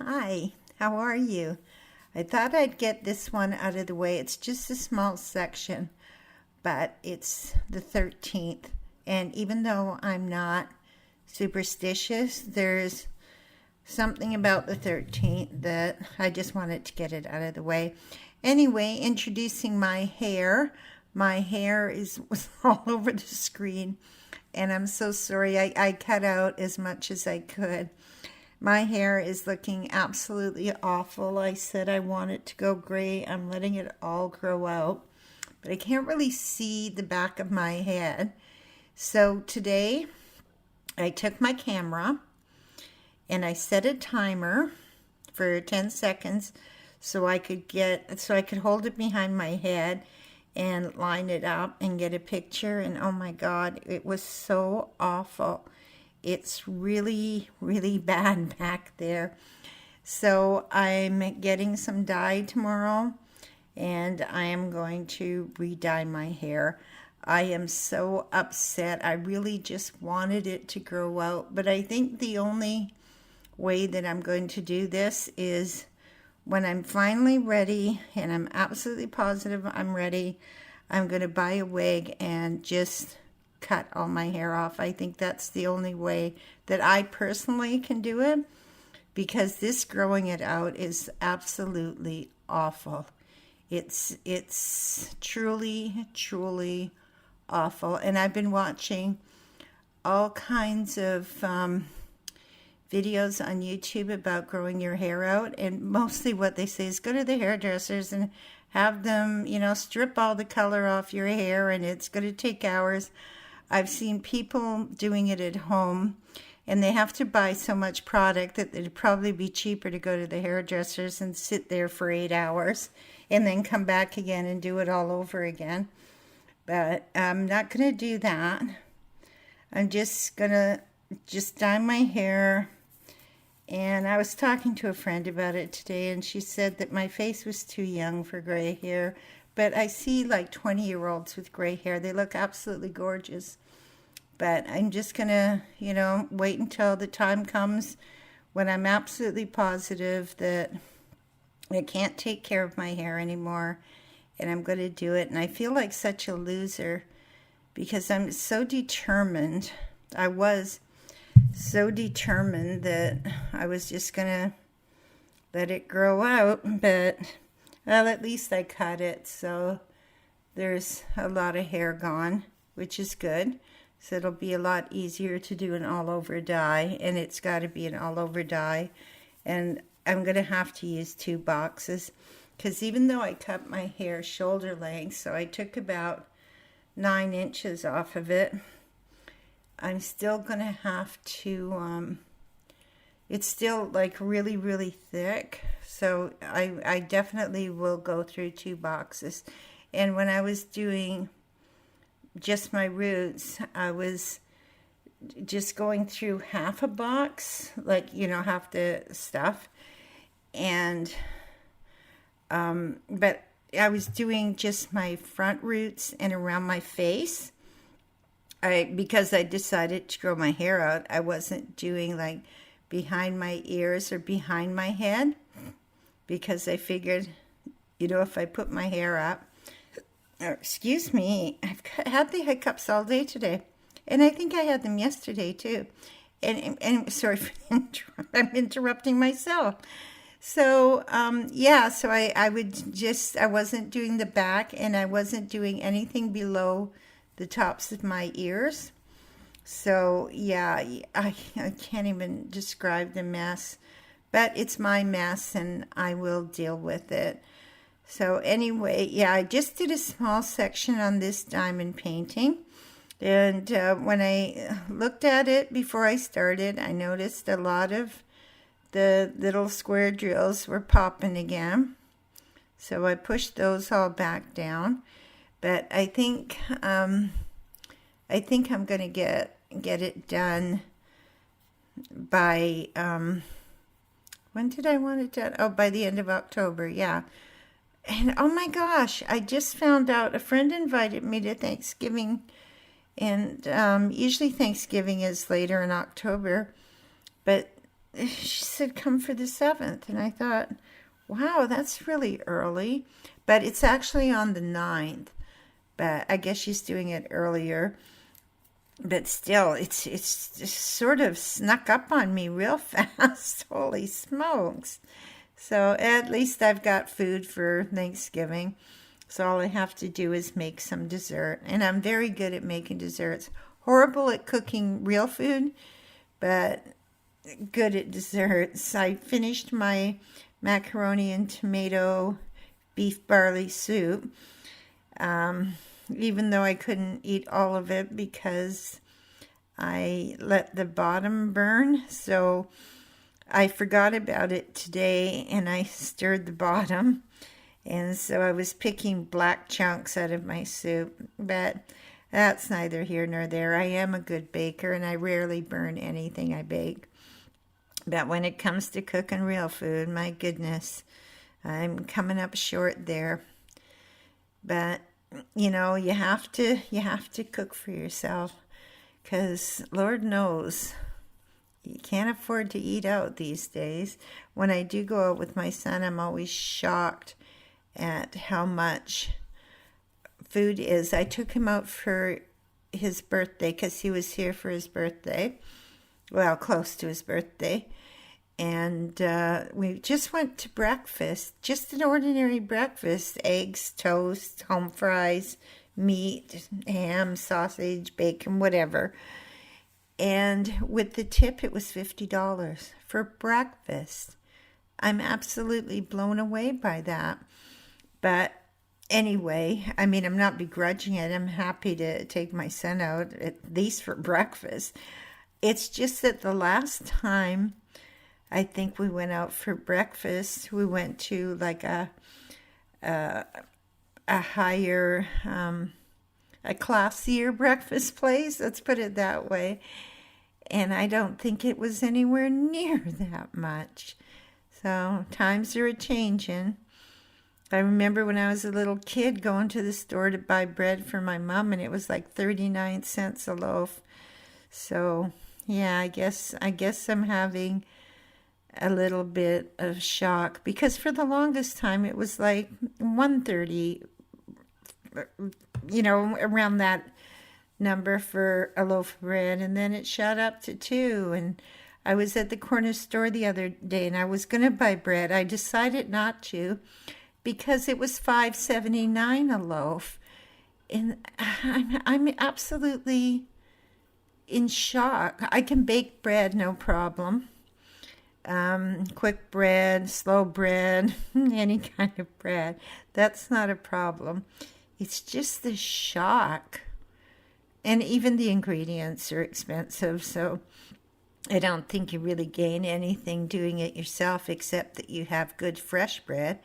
Hi, how are you? I thought I'd get this one out of the way. It's just a small section, but it's the 13th. And even though I'm not superstitious, there's something about the 13th that I just wanted to get it out of the way. Anyway, introducing my hair. My hair was all over the screen, and I'm so sorry. I cut out as much as I could. My hair is looking absolutely awful. I said I want it to go gray. I'm letting it all grow out, but I can't really see the back of my head. So today I took my camera and I set a timer for 10 seconds so I could hold it behind my head and line it up and get a picture. And oh my God, it was so awful. It's really, really bad back there. So I'm getting some dye tomorrow, and I am going to re-dye my hair. I am so upset. I really just wanted it to grow out, but I think the only way that I'm going to do this is when I'm finally ready, and I'm absolutely positive I'm ready, I'm going to buy a wig and just cut all my hair off. I think that's the only way that I personally can do it, because this growing it out is absolutely awful. It's truly, truly awful. And I've been watching all kinds of videos on YouTube about growing your hair out, and mostly what they say is go to the hairdressers and have them, strip all the color off your hair, and it's going to take hours. I've seen people doing it at home, and they have to buy so much product that it'd probably be cheaper to go to the hairdressers and sit there for 8 hours and then come back again and do it all over again. But I'm not going to do that. I'm just going to dye my hair. And I was talking to a friend about it today, and she said that my face was too young for gray hair. But I see like 20-year-olds with gray hair. They look absolutely gorgeous. But I'm just going to, wait until the time comes when I'm absolutely positive that I can't take care of my hair anymore. And I'm going to do it. And I feel like such a loser because I'm so determined. I was so determined that I was just going to let it grow out. But well, at least I cut it, so there's a lot of hair gone, which is good. So it'll be a lot easier to do an all-over dye, and it's got to be an all-over dye. And I'm going to have to use 2 boxes, because even though I cut my hair shoulder length, so I took about 9 inches off of it, I'm still going to have to... it's still like really, really thick. So I definitely will go through 2 boxes. And when I was doing just my roots, I was just going through half a box, like, half the stuff. And, but I was doing just my front roots and around my face. Because I decided to grow my hair out, I wasn't doing like behind my ears or behind my head, because I figured, if I put my hair up, excuse me, I've had the hiccups all day today, and I think I had them yesterday too, and sorry for I'm interrupting myself. So so I wasn't doing the back, and I wasn't doing anything below the tops of my ears. So, yeah, I can't even describe the mess, but it's my mess, and I will deal with it. So, anyway, yeah, I just did a small section on this diamond painting, and when I looked at it before I started, I noticed a lot of the little square drills were popping again, so I pushed those all back down, but I think I'm going to get it done by, when did I want it done? Oh, by the end of October, yeah. And oh my gosh, I just found out a friend invited me to Thanksgiving, and usually Thanksgiving is later in October, but she said, come for the 7th. And I thought, wow, that's really early. But it's actually on the 9th. But I guess she's doing it earlier. But still, it's just sort of snuck up on me real fast. Holy smokes. So at least I've got food for Thanksgiving. So all I have to do is make some dessert. And I'm very good at making desserts. Horrible at cooking real food, but good at desserts. I finished my macaroni and tomato beef barley soup, even though I couldn't eat all of it because I let the bottom burn. So I forgot about it today and I stirred the bottom. And so I was picking black chunks out of my soup. But that's neither here nor there. I am a good baker and I rarely burn anything I bake. But when it comes to cooking real food, my goodness, I'm coming up short there. But you know, you have to cook for yourself, because Lord knows you can't afford to eat out these days. When I do go out with my son, I'm always shocked at how much food is. I took him out for his birthday because he was here for his birthday, well, close to his birthday. And we just went to breakfast, just an ordinary breakfast, eggs, toast, home fries, meat, ham, sausage, bacon, whatever. And with the tip, it was $50 for breakfast. I'm absolutely blown away by that. But anyway, I mean, I'm not begrudging it. I'm happy to take my son out, at least for breakfast. It's just that the last time I think we went out for breakfast, we went to like a higher, a classier breakfast place, let's put it that way. And I don't think it was anywhere near that much. So times are a-changing. I remember when I was a little kid going to the store to buy bread for my mom, and it was like 39 cents a loaf. So yeah, I guess I'm having a little bit of shock, because for the longest time it was like 130, you know, around that number for a loaf of bread, and then it shot up to 2. And I was at the corner store the other day and I was going to buy bread. I decided not to because it was $5.79 a loaf, and I'm absolutely in shock. I can bake bread, no problem. Quick bread, slow bread, any kind of bread. That's not a problem. It's just the shock. And even the ingredients are expensive, so I don't think you really gain anything doing it yourself except that you have good fresh bread.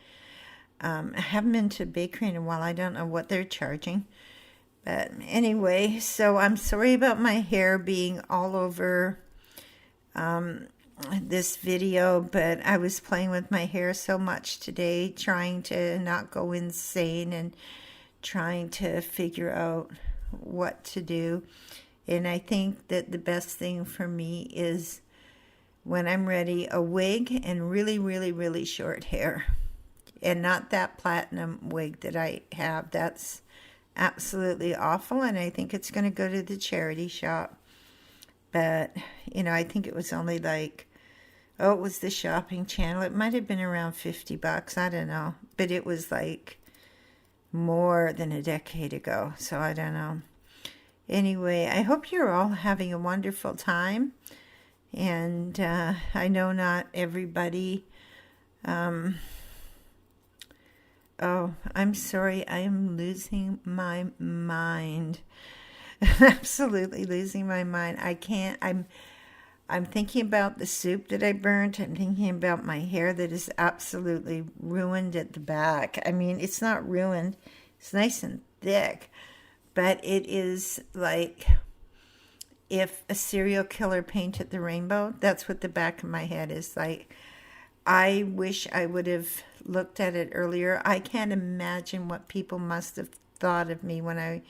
I haven't been to a bakery in a while. I don't know what they're charging. But anyway, so I'm sorry about my hair being all over this video, but I was playing with my hair so much today, trying to not go insane and trying to figure out what to do. And I think that the best thing for me is, when I'm ready, a wig and really, really, really short hair. And not that platinum wig that I have. That's absolutely awful, and I think it's going to go to the charity shop. But, you know, I think it was only like, it was the shopping channel. It might have been around $50. I don't know. But it was like more than a decade ago. So I don't know. Anyway, I hope you're all having a wonderful time. And I know not everybody. Oh, I'm sorry. I am losing my mind. Absolutely losing my mind. I can't. I'm thinking about the soup that I burnt. I'm thinking about my hair that is absolutely ruined at the back. I mean, it's not ruined. It's nice and thick. But it is like if a serial killer painted the rainbow. That's what the back of my head is like. I wish I would have looked at it earlier. I can't imagine what people must have thought of me when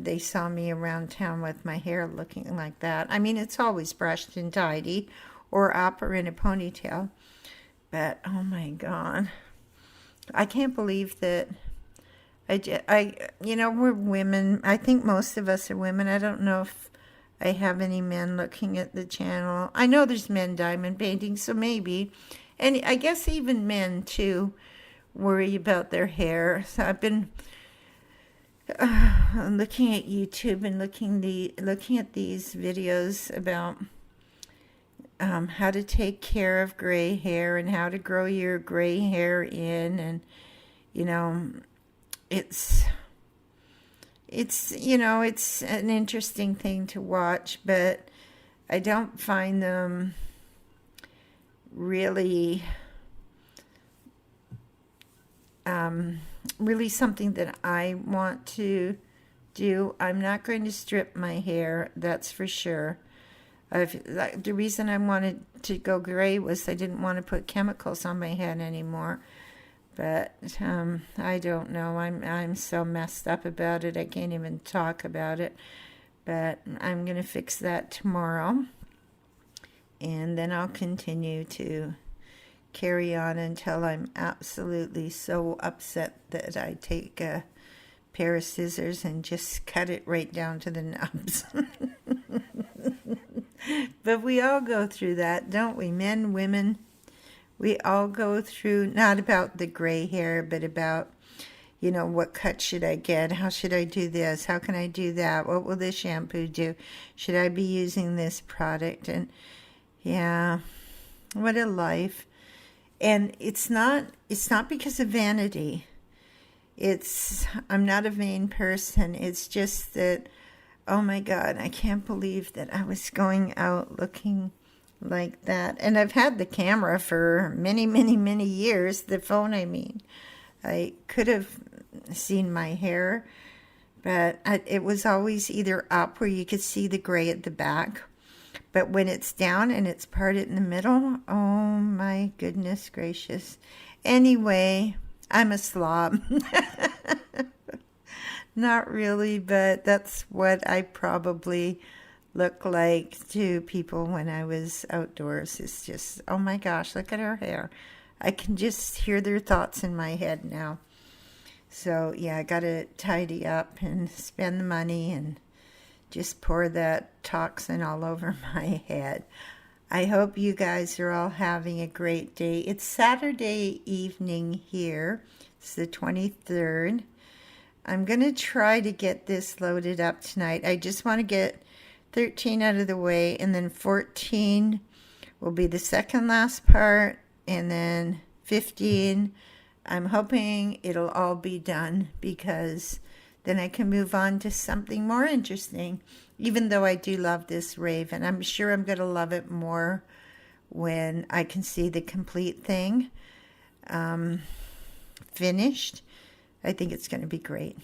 they saw me around town with my hair looking like that. I mean, it's always brushed and tidy, or up or in a ponytail. But oh my God, I can't believe that we're women. I think most of us are women. I don't know if I have any men looking at the channel. I know there's men diamond painting, so maybe. And I guess even men, too, worry about their hair. So I've been looking at YouTube and looking at these videos about how to take care of gray hair and how to grow your gray hair in. And, it's an interesting thing to watch, but I don't find them really really something that I want to do. I'm not going to strip my hair, that's for sure. The reason I wanted to go gray was I didn't want to put chemicals on my head anymore. But I don't know. I'm so messed up about it. I can't even talk about it. But I'm going to fix that tomorrow. And then I'll continue to carry on until I'm absolutely so upset that I take a pair of scissors and just cut it right down to the nubs. But we all go through that, don't we? Men, women. We all go through, not about the gray hair, but about, what cut should I get? How should I do this? How can I do that? What will this shampoo do? Should I be using this product? And yeah, what a life. And it's not because of vanity. I'm not a vain person. It's just that, oh my God, I can't believe that I was going out looking like that. And I've had the camera for many, many, many years. The phone, I mean. I could have seen my hair, but it was always either up where you could see the gray at the back. But when it's down and it's parted in the middle, oh my goodness gracious. Anyway, I'm a slob. Not really, but that's what I probably look like to people when I was outdoors. It's just, oh my gosh, look at her hair. I can just hear their thoughts in my head now. So yeah, I got to tidy up and spend the money and just pour that toxin all over my head. I hope you guys are all having a great day. It's Saturday evening here. It's the 23rd. I'm going to try to get this loaded up tonight. I just want to get 13 out of the way, and then 14 will be the second last part, and then 15, I'm hoping it'll all be done, because then I can move on to something more interesting, even though I do love this raven. I'm sure I'm going to love it more when I can see the complete thing finished. I think it's going to be great.